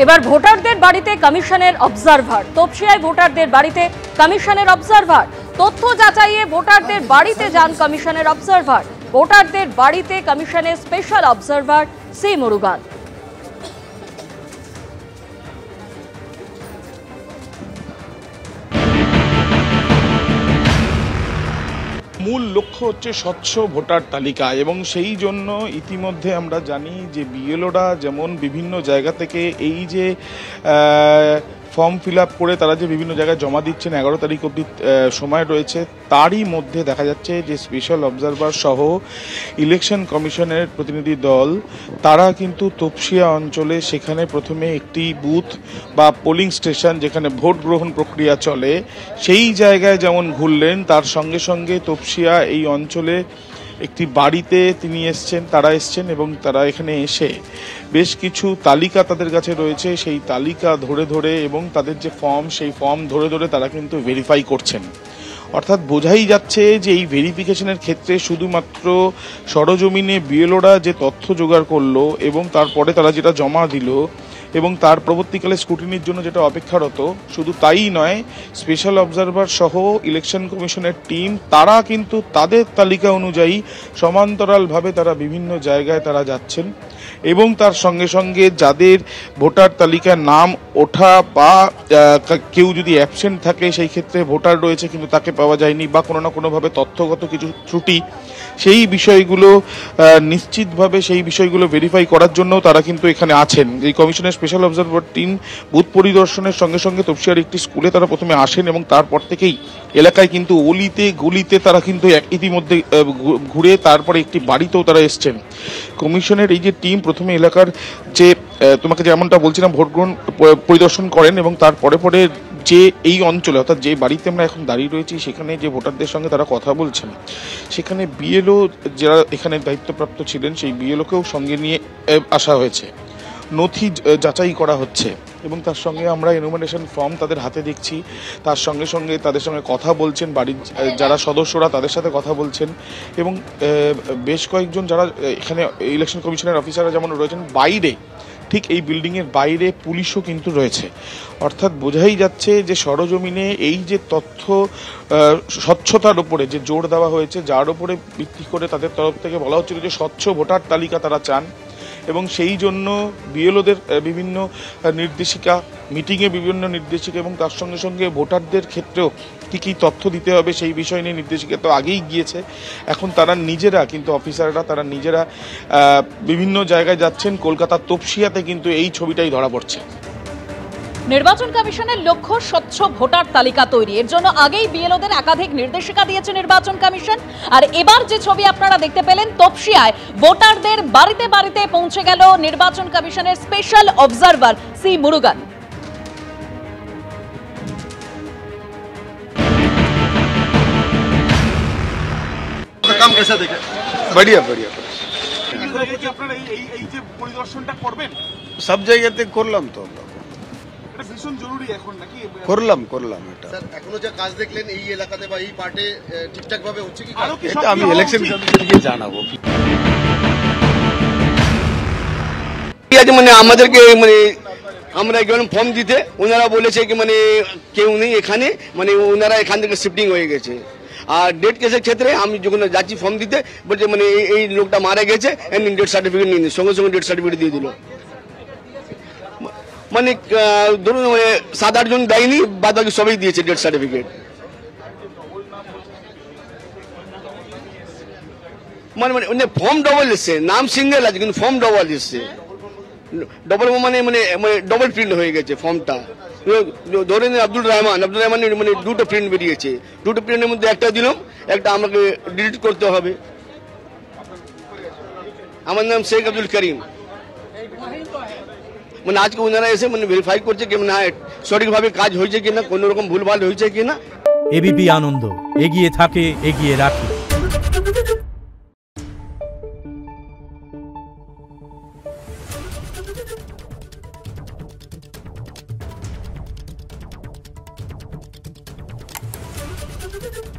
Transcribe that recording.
এবার ভোটারদের বাড়িতে কমিশনের অবজারভার। তপসিয়ায় ভোটারদের বাড়িতে কমিশনের অবজারভার। তথ্য যাচাইয়ে ভোটারদের বাড়িতে যান কমিশনের অবজারভার। ভোটারদের বাড়িতে কমিশনের স্পেশাল অবজারভার সি মুরুগান। মূল লক্ষ্য হচ্ছে স্বচ্ছ ভোটার তালিকা, এবং সেই জন্য ইতিমধ্যে আমরা জানি যে বিএলওরা যেমন বিভিন্ন জায়গা থেকে এই যে ফর্ম ফিল আপ করে তারা যে বিভিন্ন জায়গায় জমা দিচ্ছেন, 11 তারিখ অবধি সময় রয়েছে, তারই মধ্যে দেখা যাচ্ছে যে স্পেশাল অবজারভার সহ ইলেকশন কমিশনের প্রতিনিধি দল তারা কিন্তু তপসিয়া অঞ্চলে সেখানে প্রথমে একটি বুথ বা পোলিং স্টেশন যেখানে ভোট গ্রহণ প্রক্রিয়া চলে সেই জায়গায় যেমন ঘুরলেন, তার সঙ্গে সঙ্গে তপসিয়া এই অঞ্চলে একটি বাড়িতে তারা এসছেন এবং তারা এখানে এসে বেশ কিছু তালিকা তাদের কাছে রয়েছে, সেই তালিকা ধরে ধরে এবং তাদের যে ফর্ম সেই ফর্ম ধরে ধরে তারা কিন্তু ভেরিফাই করছেন। অর্থাৎ বোঝাই যাচ্ছে যে এই ভেরিফিকেশনের ক্ষেত্রে শুধুমাত্র সরজমিনে বিএলওরা যে তথ্য জোগাড় করলো এবং তারপরে তারা যেটা জমা দিল এবং তার পরবর্তীকালে স্ক্রুটিনির জন্য যেটা অপেক্ষারত, শুধু তাই নয়, স্পেশাল অবজারভার সহ ইলেকশন কমিশনের টিম তারা কিন্তু তাদের তালিকা অনুযায়ী সমান্তরালভাবে তারা বিভিন্ন জায়গায় তারা যাচ্ছেন এবং তার সঙ্গে সঙ্গে যাদের ভোটার তালিকায় নাম ওঠা বা কেউ যদি অ্যাবসেন্ট থাকে সেই ক্ষেত্রে ভোটার রয়েছে কিন্তু তাকে পাওয়া যায়নি বা কোনো না কোনোভাবে তথ্যগত কিছু ত্রুটি, সেই বিষয়গুলো নিশ্চিতভাবে সেই বিষয়গুলো ভেরিফাই করার জন্য তারা কিন্তু এখানে আছেন। এই কমিশনের স্পেশাল অবজারভার টিম বুথ পরিদর্শনের সঙ্গে সঙ্গে তপসিয়ার একটি স্কুলে তারা প্রথমে আসেন এবং তারপর থেকেই এলাকায় কিন্তু অলিতে গলিতে তারা কিন্তু ইতিমধ্যে ঘুরে তারপরে একটি বাড়িতেও তারা এসছেন। কমিশনের এই যে টিম প্রথমে এলাকার যে তোমাকে যেমনটা বলছিলাম ভোট গ্রহণ পরিদর্শন করেন এবং তারপরে পরে যে এই অঞ্চলে অর্থাৎ যে বাড়িতে আমরা এখন দাঁড়িয়ে রয়েছি সেখানে যে ভোটারদের সঙ্গে তারা কথা বলছেন, সেখানে বিএলও যারা এখানে দায়িত্বপ্রাপ্ত ছিলেন সেই বিএলওকেও সঙ্গে নিয়ে আসা হয়েছে, নথি যাচাই করা হচ্ছে এবং তার সঙ্গে আমরা এনুমারেশন ফর্ম তাদের হাতে দেখছি, তার সঙ্গে সঙ্গে তাদের সঙ্গে কথা বলছেন বাড়ির যারা সদস্যরা তাদের সাথে কথা বলছেন এবং বেশ কয়েকজন যারা এখানে ইলেকশন কমিশনের অফিসাররা যেমন রয়েছেন, বাইরে ঠিক এই বিল্ডিংয়ের বাইরে পুলিশও কিন্তু রয়েছে। অর্থাৎ বোঝাই যাচ্ছে যে সরজমিনে এই যে তথ্য স্বচ্ছতার উপরে যে জোর দেওয়া হয়েছে, যার উপরে ভিত্তি করে তাদের তরফ থেকে বলা হচ্ছিল যে স্বচ্ছ ভোটার তালিকা তারা চান এবং সেই জন্য বিএলওদের বিভিন্ন নির্দেশিকা, মিটিংয়ে বিভিন্ন নির্দেশিকা এবং তার সঙ্গে সঙ্গে ভোটারদের ক্ষেত্রেও কী কী তথ্য দিতে হবে সেই বিষয় নিয়ে নির্দেশিকা তো আগেই গিয়েছে। এখন তারা নিজেরা কিন্তু অফিসাররা তারা নিজেরা বিভিন্ন জায়গায় যাচ্ছেন। কলকাতার তপসিয়াতে কিন্তু এই ছবিটাই ধরা পড়ছে। নির্বাচন কমিশনের লক্ষ্য স্বচ্ছ ভোটার তালিকা তৈরি। এর জন্য আগেই বিএলওদের একাধিক নির্দেশিকা দিয়েছে নির্বাচন কমিশন। আর এবার যে ছবি আপনারা দেখতে পেলেন, তপসিয়ায় ভোটারদের বাড়িতে বাড়িতে পৌঁছে গেল নির্বাচন কমিশনের স্পেশাল অবজারভার সি মুরুগান। काम कैसा देखे? बढ़िया बढ़िया सब জায়গাতে করলাম তো করলাম এটা এখনো যে কাজ দেখলেন এই এলাকাতে বা এই পার্টে ঠিকঠাক ভাবে হচ্ছে কি? এটা আমি ইলেকশন কমিশনকে জানাবো। মানে আমাদেরকে মানে আমরা গেলাম ফর্ম দিতে, ওনারা বলেছে কি মানে কেউ নেই এখানে, মানে ওনারা এখান থেকে শিফটিং হয়ে গেছে। আর ডেট কেসের ক্ষেত্রে আমি যখন যাচ্ছি ফর্ম দিতে বলছে মানে এই লোকটা মারা গেছে, ডেথ সার্টিফিকেট নিয়ে সঙ্গে সঙ্গে ডেথ সার্টিফিকেট দিয়ে দিল। মানে ধরুন 7-8 জন দেয়নি, বাদ বাকি সবাই দিয়েছে ডেথ সার্টিফিকেট। মানে ফর্ম ডবল এসছে, নাম সিঙ্গেল আছে কিন্তু ফর্ম ডবল এসছে। ডবল মানে মানে ডবল প্রিন্ট হয়ে গেছে ফর্মটা। ধরেন আব্দুল রহমান মানে দুটো প্রিন্ট বেরিয়েছে, দুটো প্রিন্টের মধ্যে একটা দিলাম, একটা আমাকে ডিলিট করতে হবে। আমার নাম শেখ আব্দুল করিম। মানে আজকে ওনারা এসে মানে ভেরিফাই করছে কি মানে সঠিকভাবে কাজ হয়েছে কিনা, কোনো রকম ভুলভাল হয়েছে কিনা। এবিপি আনন্দ এগিয়ে থাকে, এগিয়ে রাখে। Thank you.